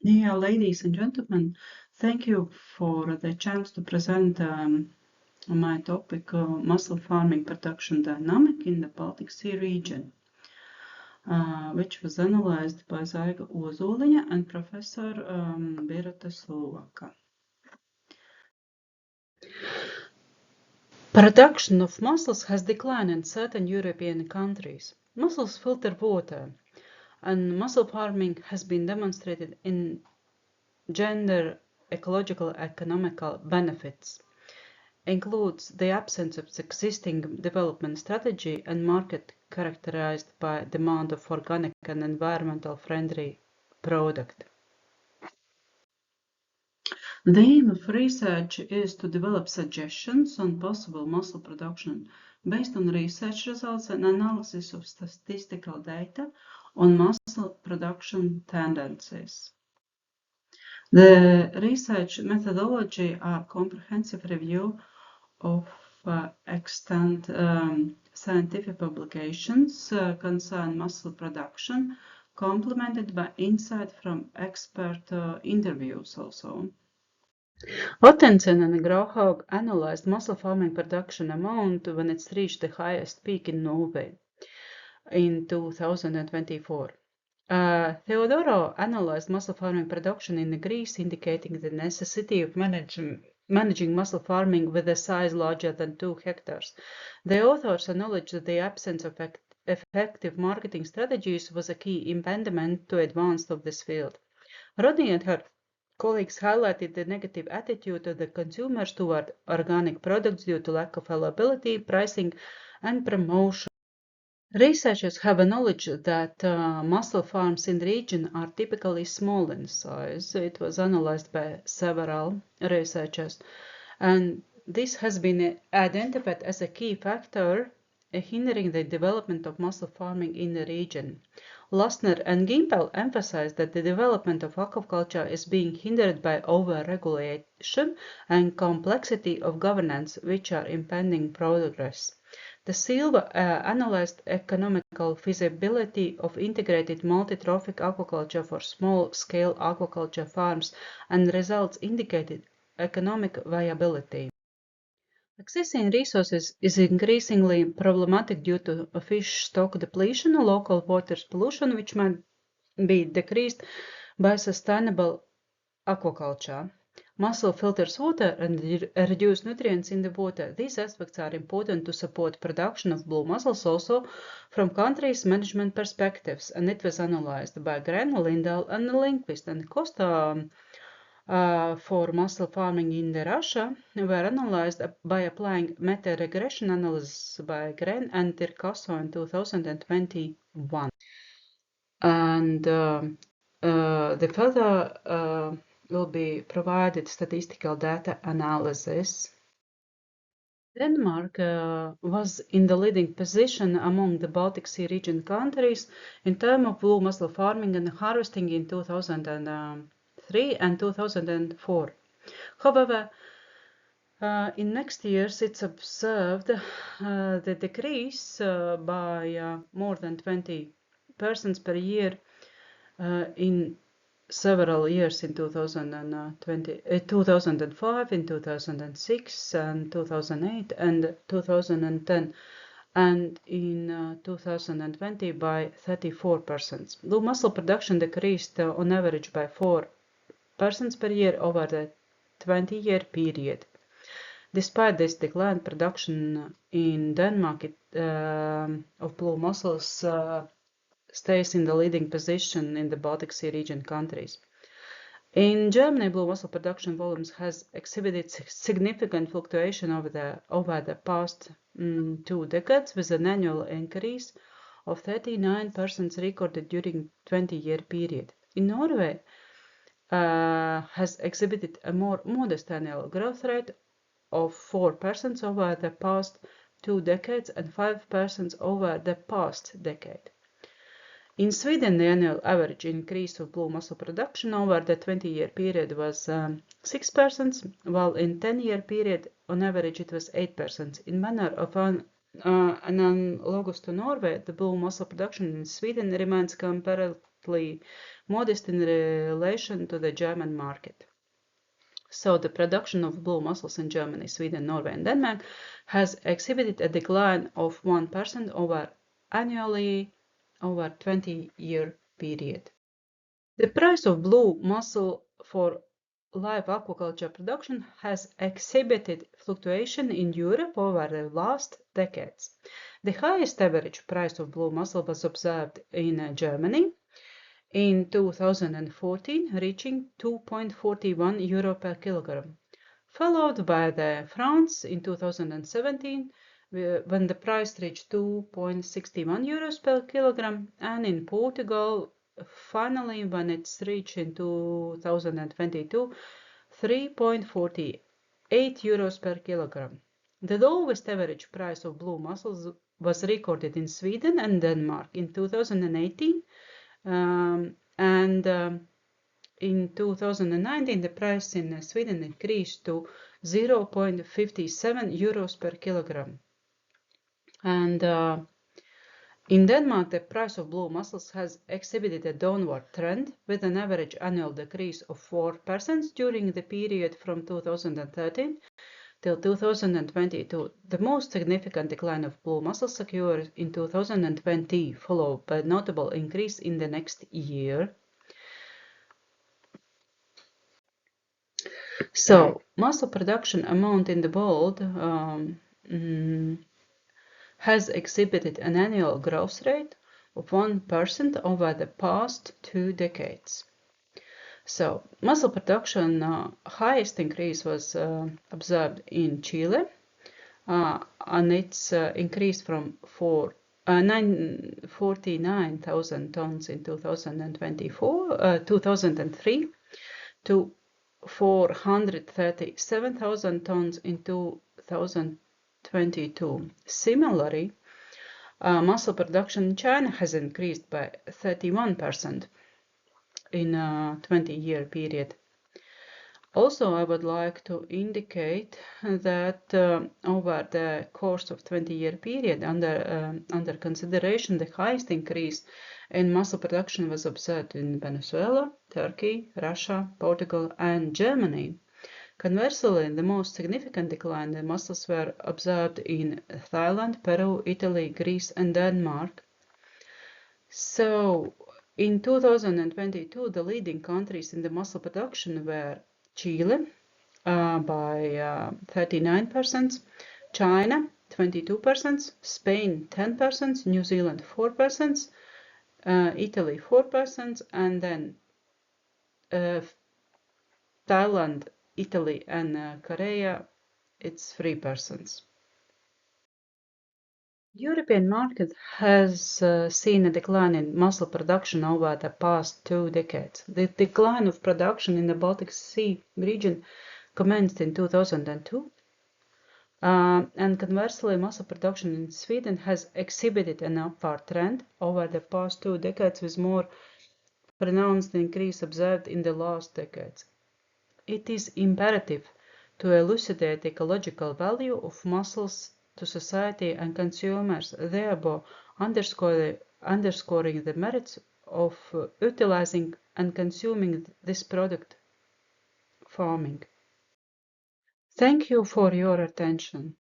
Dear ladies and gentlemen, thank you for the chance to present my topic, mussel farming production dynamic in the Baltic Sea region, which was analyzed by Zaiga Ozolina and Professor Biruta Sloka. Production of mussels has declined in certain European countries. Mussels filter water, and mussel farming has been demonstrated in gender, ecological, economical benefits. Includes the absence of existing development strategy and market characterized by demand of organic and environmental friendly product. The aim of research is to develop suggestions on possible mussel production based on research results and analysis of statistical data on mussel production tendencies. The research methodology are comprehensive review of extant scientific publications concern mussel production, complemented by insight from expert interviews also. Ottensen and Gråhaug analyzed mussel farming production amount when it's reached the highest peak in Norway in 2024. Theodoro analyzed mussel farming production in Greece, indicating the necessity of managing mussel farming with a size larger than 2 hectares. The authors acknowledged that the absence of effective marketing strategies was a key impediment to advance of this field. Rodney and her colleagues highlighted the negative attitude of the consumers toward organic products due to lack of availability, pricing, and promotion. Researchers have acknowledged that mussel farms in the region are typically small in size. It was analyzed by several researchers, and this has been identified as a key factor hindering the development of mussel farming in the region. Lastner and Gimpel emphasized that the development of aquaculture is being hindered by over-regulation and complexity of governance, which are impeding progress. De Silva analyzed economical feasibility of integrated multi-trophic aquaculture for small-scale aquaculture farms, and results indicated economic viability. Access in resources is increasingly problematic due to fish stock depletion and local water pollution, which might be decreased by sustainable aquaculture. Mussel filters water and reduce nutrients in the water. These aspects are important to support production of blue mussels also from countries' management perspectives, and it was analyzed by Gren, Lindahl, and Lindqvist and Costa for mussel farming in Russia were analyzed by applying meta-regression analysis by Gren and Tirkaso in 2021. And the further will be provided statistical data analysis. Denmark was in the leading position among the Baltic Sea region countries in terms of blue mussel farming and harvesting in 2003 and 2004. However, in next years, it's observed the decrease by more than 20% per year in several years in 2005, in 2006, and 2008, and 2010, and in 2020 by 34%. Blue mussel production decreased on average by 4% per year over the 20-year period. Despite this decline, production in Denmark of blue mussels stays in the leading position in the Baltic Sea region countries. In Germany, blue mussel production volumes has exhibited significant fluctuation over the past 2 decades, with an annual increase of 39% recorded during 20-year period. In Norway, has exhibited a more modest annual growth rate of 4% over the past 2 decades and 5% over the past decade. In Sweden, the annual average increase of blue mussel production over the 20-year period was 6%, while in 10-year period, on average, it was 8%. In manner of analogous to Norway, the blue mussel production in Sweden remains modest in relation to the German market. So the production of blue mussels in Germany, Sweden, Norway, and Denmark has exhibited a decline of 1% annually over 20-year period. The price of blue mussel for live aquaculture production has exhibited fluctuation in Europe over the last decades. The highest average price of blue mussel was observed in Germany in 2014, reaching €2.41 per kilogram, followed by France in 2017, when the price reached €2.61 per kilogram, and in Portugal, finally, when it's reached in 2022, €3.48 per kilogram. The lowest average price of blue mussels was recorded in Sweden and Denmark in 2018, and in 2019 the price in Sweden increased to €0.57 per kilogram. And in Denmark, the price of blue mussels has exhibited a downward trend with an average annual decrease of 4% during the period from 2013 till 2022. The most significant decline of blue mussels occurred in 2020, followed by a notable increase in the next year. So, mussel production amount in the world has exhibited an annual growth rate of 1% over the past 2 decades. So, mussel production highest increase was observed in Chile, and it's increased from 49,000 tons in 2003 to 437,000 tons in 2022. Similarly, mussel production in China has increased by 31% in a 20-year period. Also, I would like to indicate that over the course of 20-year period, under consideration, the highest increase in mussel production was observed in Venezuela, Turkey, Russia, Portugal, and Germany. Conversely, the most significant decline in mussels were observed in Thailand, Peru, Italy, Greece, and Denmark. So, in 2022, the leading countries in the mussel production were Chile by 39%, China 22%, Spain 10%, New Zealand 4%, Italy 4%, and then Thailand, Italy, and Korea, it's 3%. The European market has seen a decline in mussel production over the past 2 decades. The decline of production in the Baltic Sea region commenced in 2002, and conversely, mussel production in Sweden has exhibited an upward trend over the past 2 decades, with more pronounced increase observed in the last decades. It is imperative to elucidate the ecological value of mussels to society and consumers, thereby underscoring the merits of utilizing and consuming this product farming. Thank you for your attention.